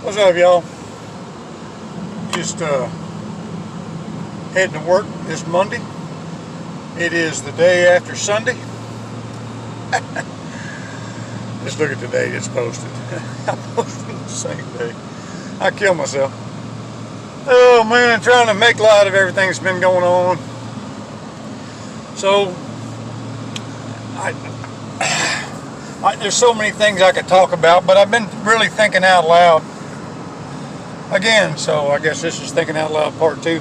What's up, y'all? Just heading to work this Monday. It is the day after Sunday. Just look at the date it's posted. I posted the same day. I kill myself. Oh man, trying to make light of everything that's been going on. So, there's so many things I could talk about, but I've been really thinking out loud again, so I guess this is thinking out loud part 2.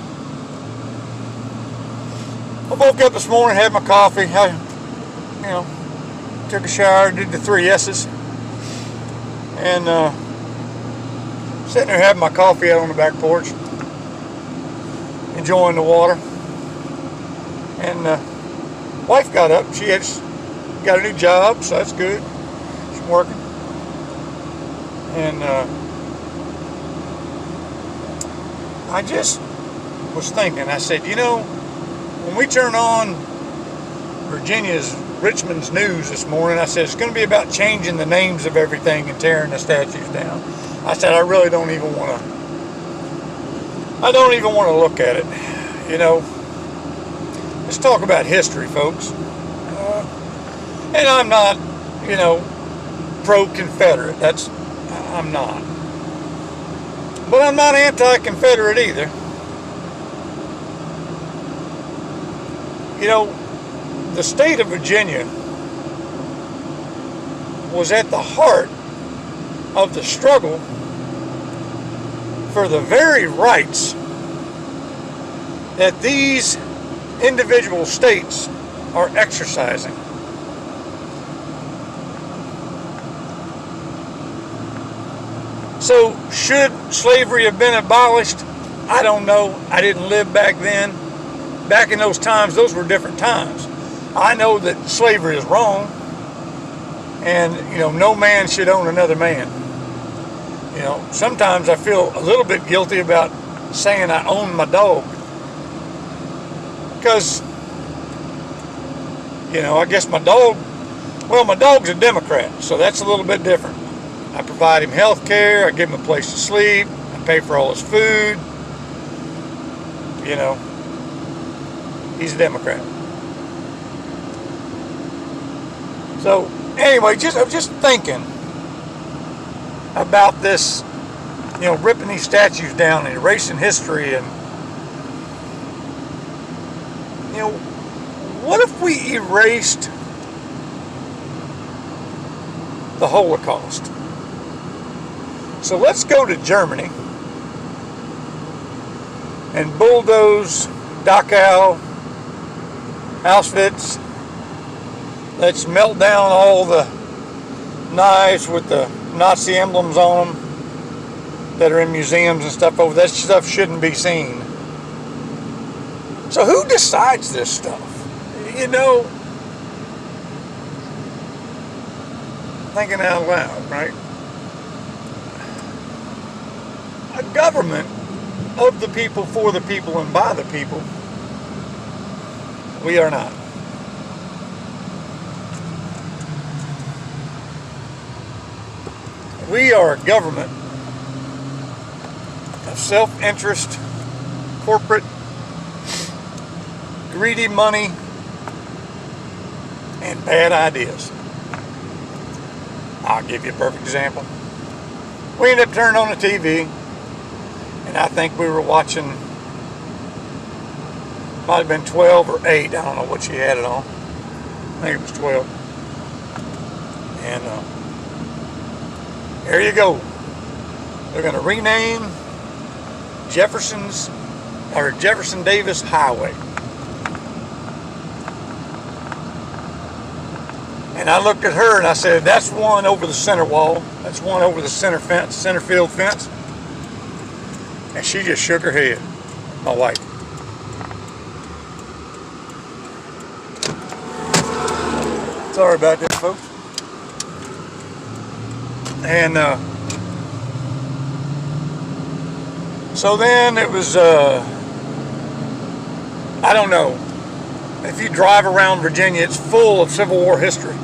I woke up this morning, had my coffee, took a shower, did the 3 S's, and sitting there having my coffee out on the back porch, enjoying the water. And wife got up. She had got a new job, so that's good. She's working. And I just was thinking, I said, when we turn on Richmond's news this morning, I said, it's going to be about changing the names of everything and tearing the statues down. I said, I really don't even want to look at it. Let's talk about history, folks. And I'm not, pro-Confederate. I'm not. But I'm not anti-Confederate either. The state of Virginia was at the heart of the struggle for the very rights that these individual states are exercising. So, should slavery have been abolished? I don't know. I didn't live back then. Back in those times, those were different times. I know that slavery is wrong, and no man should own another man. Sometimes I feel a little bit guilty about saying I own my dog, because I guess my dog's a Democrat, so that's a little bit different. I provide him health care, I give him a place to sleep, I pay for all his food. He's a Democrat. So anyway, I'm just thinking about this, ripping these statues down and erasing history, and what if we erased the Holocaust? So let's go to Germany and bulldoze Dachau, Auschwitz. Let's melt down all the knives with the Nazi emblems on them that are in museums and stuff over. That stuff shouldn't be seen. So who decides this stuff? Thinking out loud, right? A government of the people, for the people, and by the people. We are not. We are a government of self-interest, corporate, greedy money, and bad ideas. I'll give you a perfect example. We ended up turning on the TV, and I think we were watching, might have been 12 or 8, I don't know what she had it on. I think it was 12. And there you go. They're going to rename Jefferson Davis Highway. And I looked at her and I said, that's one over the center wall. That's one over the center field fence. And she just shook her head, my wife. Sorry about that, folks. And so then it was, I don't know. If you drive around Virginia, it's full of Civil War history.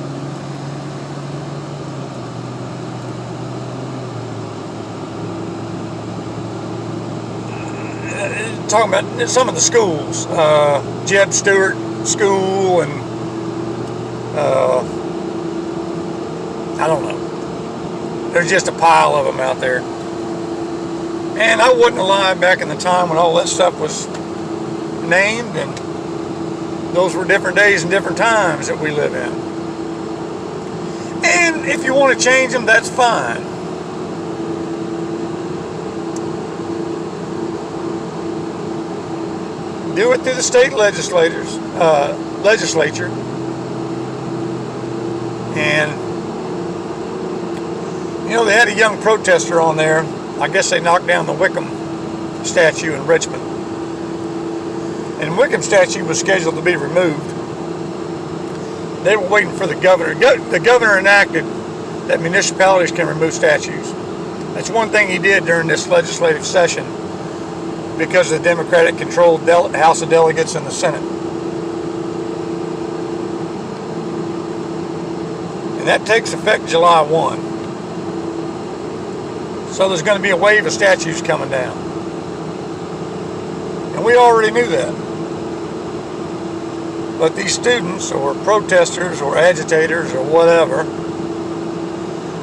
talking about some of the schools, Jeb Stuart School, and I don't know. There's just a pile of them out there. And I wasn't alive back in the time when all that stuff was named, and those were different days and different times that we live in. And if you want to change them, that's fine. Do it through the state legislature. And, you know, they had a young protester on there. I guess they knocked down the Wickham statue in Richmond. And Wickham statue was scheduled to be removed. They were waiting for the governor. The governor enacted that municipalities can remove statues. That's one thing he did during this legislative session because of the Democratic-controlled House of Delegates and the Senate. And that takes effect July 1. So there's going to be a wave of statues coming down. And we already knew that. But these students or protesters or agitators or whatever,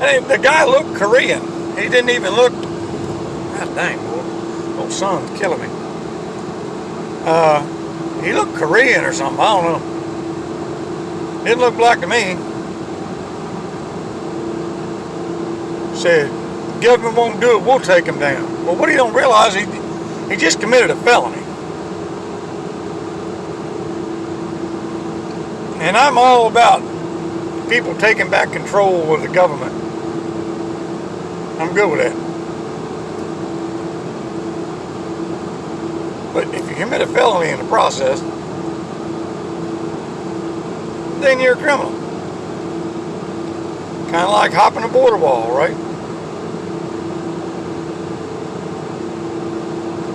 and the guy looked Korean. He didn't even look, God dang, boy, old son's killing me. He looked Korean or something, I don't know. Didn't look black to me. Said, government won't do it, we'll take him down. Well, what he don't realize, he just committed a felony. And I'm all about people taking back control of the government. I'm good with that. But if you commit a felony in the process, then you're a criminal. Kind of like hopping a border wall, right?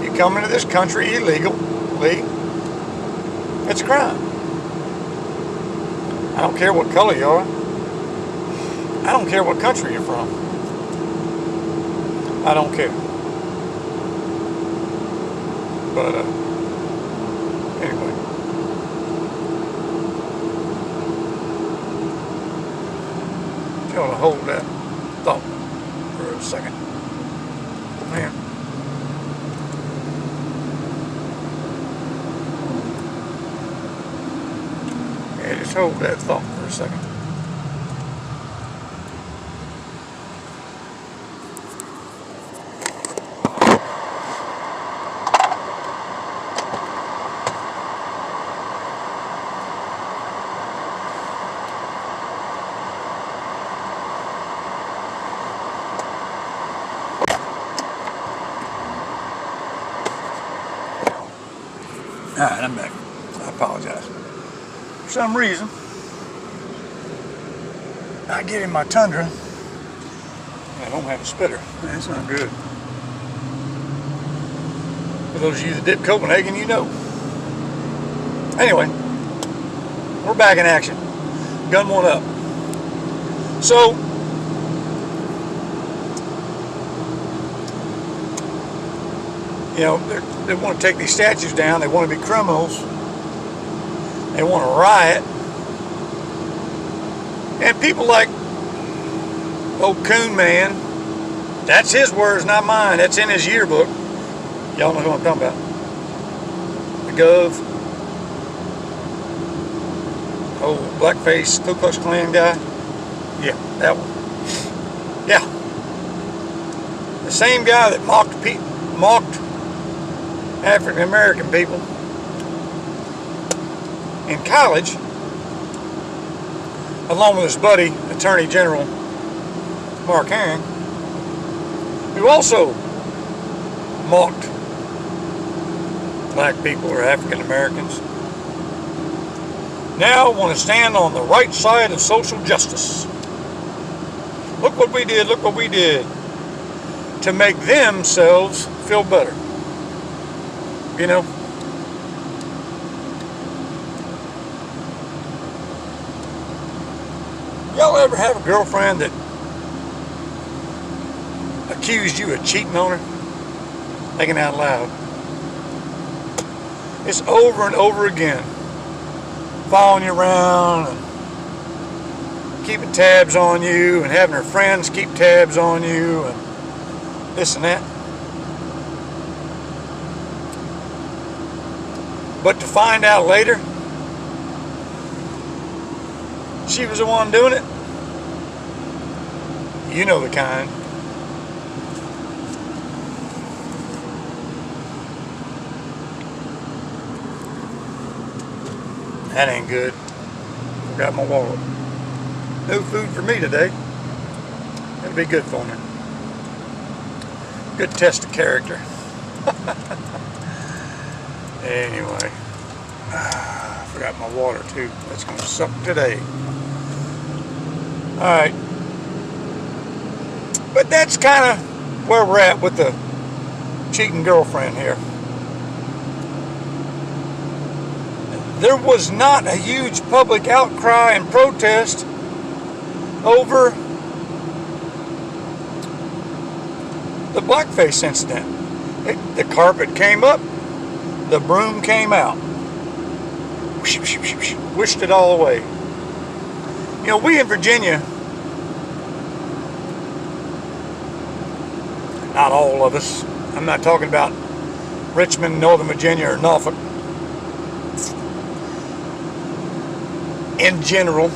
You come into this country illegally, it's a crime. I don't care what color you are. I don't care what country you're from. I don't care. But, anyway. If you want to hold that thought for a second. Man. Yeah, just hold that thought for a second. Alright, I'm back. I apologize. For some reason, I get in my Tundra and I don't have a spitter. That's not good. For those of you that did Copenhagen, you know. Anyway, we're back in action. Gun one up. So, you know, they want to take these statues down. They want to be criminals. They want to riot. And people like old Coon Man, that's his words, not mine. That's in his yearbook. Y'all know who I'm talking about. The Gov. Old blackface Ku Klux Klan guy. Yeah, that one. Yeah. The same guy that mocked African American people in college, along with his buddy, Attorney General Mark Herring, who also mocked black people or African Americans, now want to stand on the right side of social justice. Look what we did, look what we did, to make themselves feel better. You know, y'all ever have a girlfriend that accused you of cheating on her? Thinking out loud. It's over and over again. Following you around and keeping tabs on you and having her friends keep tabs on you and this and that. But to find out later she was the one doing it, you know the kind. That ain't good. Forgot my wallet. No food for me today. It'll be good for me. Good test of character. Anyway. Forgot my water too. That's going to suck today. Alright. But that's kind of where we're at with the cheating girlfriend here. There was not a huge public outcry and protest over the blackface incident. The carpet came up, the broom came out. Wished it all away. You know, we in Virginia, not all of us, I'm not talking about Richmond, Northern Virginia, or Norfolk, in general,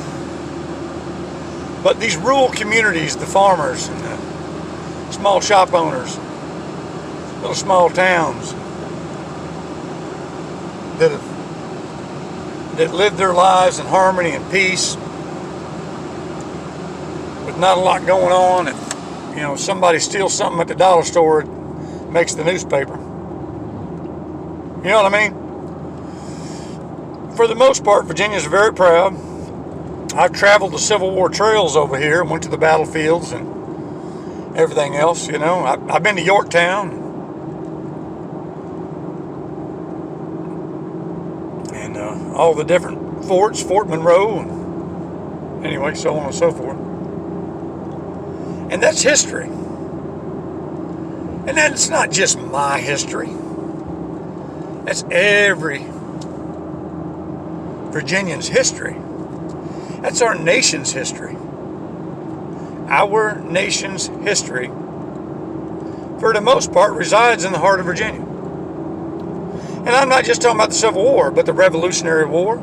but these rural communities, the farmers and the small shop owners, little small towns that live their lives in harmony and peace with not a lot going on. If you know somebody steals something at the dollar store, it makes the newspaper. You know what I mean? For the most part, Virginia's very proud. I've traveled the Civil War trails over here, went to the battlefields and everything else, you know. I've been to Yorktown and all the different forts, Fort Monroe, and anyway, so on and so forth. And that's history. And that's not just my history. That's every Virginian's history. That's our nation's history. Our nation's history, for the most part, resides in the heart of Virginia. And I'm not just talking about the Civil War, but the Revolutionary War.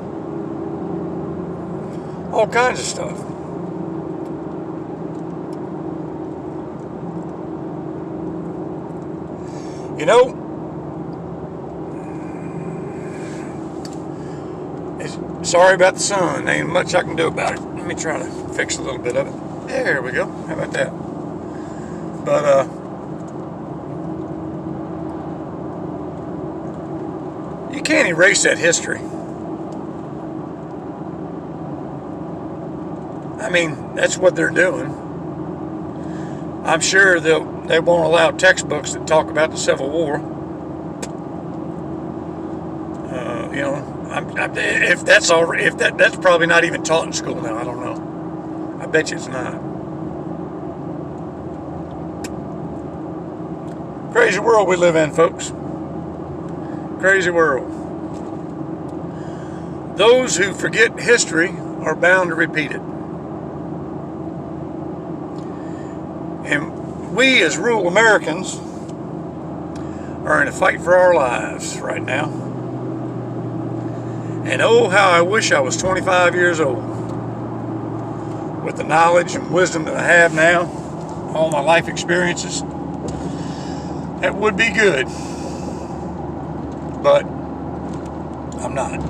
All kinds of stuff. You know, sorry about the sun. Ain't much I can do about it. Let me try to fix a little bit of it. There we go. How about that? But you can't erase that history. I mean, that's what they're doing. I'm sure they won't allow textbooks that talk about the Civil War. You know. If that's that's probably not even taught in school now. I don't know. I bet you it's not. Crazy world we live in, folks. Crazy world. Those who forget history are bound to repeat it. And we as rural Americans are in a fight for our lives right now. And oh, how I wish I was 25 years old. With the knowledge and wisdom that I have now, all my life experiences, that would be good. But I'm not.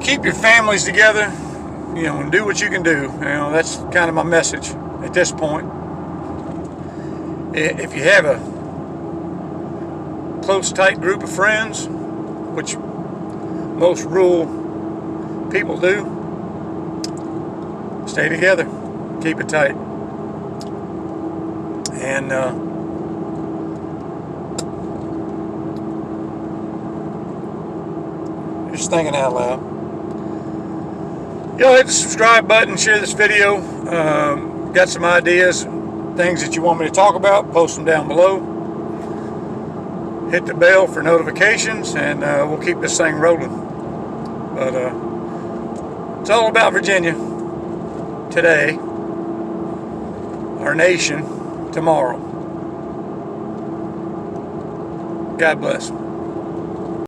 Keep your families together, you know, and do what you can do. You know, that's kind of my message at this point. If you have a close, tight group of friends, which most rural people do, stay together, keep it tight, and just thinking out loud. Y'all hit the subscribe button, share this video. Got some ideas things that you want me to talk about, post them down below. Hit the bell for notifications, and we'll keep this thing rolling. But it's all about Virginia today, our nation tomorrow. God bless.